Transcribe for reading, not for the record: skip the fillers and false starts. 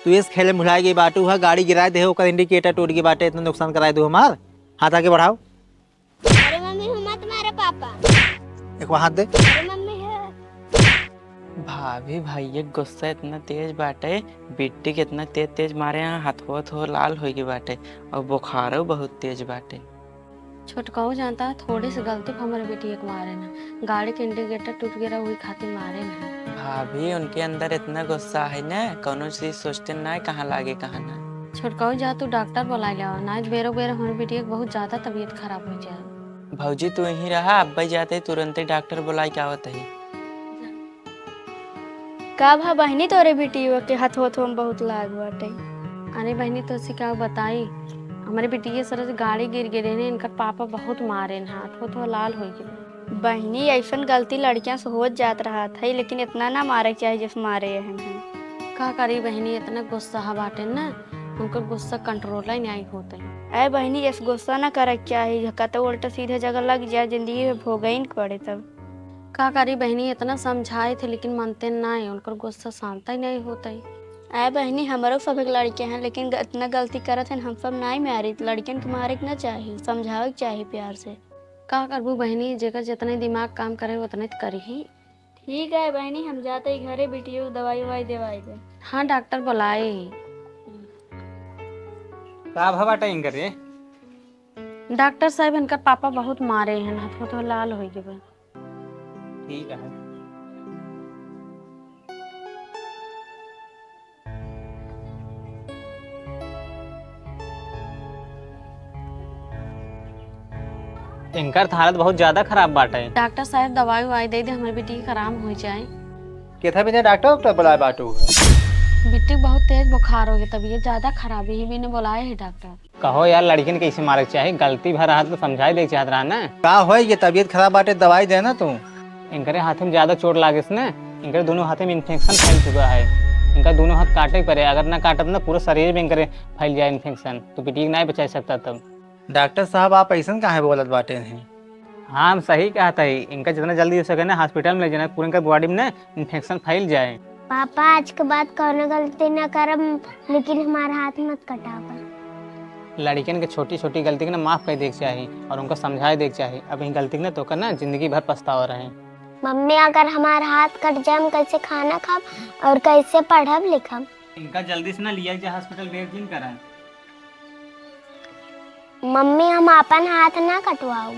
तू इस खेले भुलाई गई बाटू है, गाड़ी गिराए दे ओकर इंडिकेटर टूट गई बाटे, इतना नुकसान कराए दो हमार। हाथ आगे बढ़ाओ। अरे मम्मी हूँ मत मारे पापा। एक बार हाथ दे। अरे मम्मी है। भाभी भैया गुस्सा इतना तेज बाटे, बिट्टी के इतना तेज तेज मारे यहाँ हाथों थो लाल हो गई बाटे और बुखारो बहुत तेज बाटे। छोटकाऊ जानता है थोड़ी सी गलती पर हमारे बेटी एक मारे ना, गाड़ी के इंडिकेटर टूट गया वही खातिर मारे ना। भाभी उनके अंदर इतना गुस्सा है ना, कौनो चीज सोचते ना कहाँ लागे कहाँ ना। छोटकाऊ जा तू डॉक्टर बुला ले ना, बेरो बेरो हमारी बेटी की बहुत ज्यादा तबीयत खराब हो जाए। भौजी तू यहीं रहा, अब्बा जाते तुरंत ही डॉक्टर बुलाई क्या होता है। का भा बहनी तोरे बेटी के हाथों में बहुत लाग बाटे। अरे बहनी तो उसे क्या बताई, हमारी बेटी के सर से गाड़ी गिर गिरे ने, इनका पापा बहुत मारे न, हाथ तो लाल हो गए। बहनी ऐसा गलती लड़कियां से हो जात रहा था, लेकिन इतना ना मारे चाहिए जिस मारे हैं। का करी बहनी, इतना गुस्सा बाटे ना, उनको गुस्सा कंट्रोल ही नहीं होता है। अरे बहनी ऐसा गुस्सा ना करे चाहिए, तो उल्टा सीधे जगह लग जाए, जिंदगी में भोगई न पड़े। तब का करी बहनी, इतना समझाए थे लेकिन मानते नहीं, उनका गुस्सा शांत ही नहीं होता है। अरे बहनी हमारो सब एक लड़के हैं, लेकिन इतना गलती करत हैं, हम सब नहीं मारी। लड़कियन के मारे के ना चाहिए, समझावे के चाहिए प्यार से। का करबू बहनी, जेकर जितने दिमाग काम करे उतने तो करी ही। ठीक है बहनी, हम जाते ही घरे बेटियों को दवाई ववाई देवाई दे। हाँ डॉक्टर बुलाए। का भा बाटे इंकर रे? डॉक्टर साहब इनका पापा बहुत मारे हैं, हाथों तो लाल हो गए। ठीक है। इनकर हालत बहुत ज्यादा खराब बाटे। डॉक्टर साहब दवाई ववाई दे दे, हमारी बेटी का आराम हो जाए। केथा बिना डॉक्टर बुलाए बाटू बेटी को बहुत तेज बुखार हो गया, तबीयत ज्यादा खराब है, मैंने बुलाए है डॉक्टर। कहो यार लड़किन कैसे मारे चाहे, गलती भर हाथ तो समझाई दे चाहत रहा ना। का हो ये तबीयत खराब बाटे, दवाई देना तू। इनकरे हाथ में ज्यादा चोट लागे ना, इनके दोनों हाथ में इन्फेक्शन फैल चुका है। इनका दोनों हाथ काटे पड़े, अगर ना काटत ना पूरा शरीर में इनकरे फैल जाए इन्फेक्शन, तो बेटी नहीं बचा सकता तब। डॉक्टर साहब आप ऐसा काहे बोलत बाटे हैं? हाँ हम सही कहता है, इनका जितना जल्दी हो सके ना हॉस्पिटल में ले जाना, पूरे इनका बॉडी में ना इन्फेक्शन फैल जाए। पापा आज के बाद कौनो गलती न करब, लेकिन हमारा हाथ मत कटावा। लड़कियन के छोटी छोटी गलती के ना माफ कर देके चाहिए और उनको समझाए देके चाहिए। अब इन गलती के ना तो करना जिंदगी भर पछतावा रहे। मम्मी अगर हमारा हाथ कट जाए, हम कैसे खाना खाब और कैसे पढ़ब लिखब? इनका जल्दी से ना लिया जाए हॉस्पिटल, भेज करा। मम्मी हम अपन हाथ ना कटवाऊ।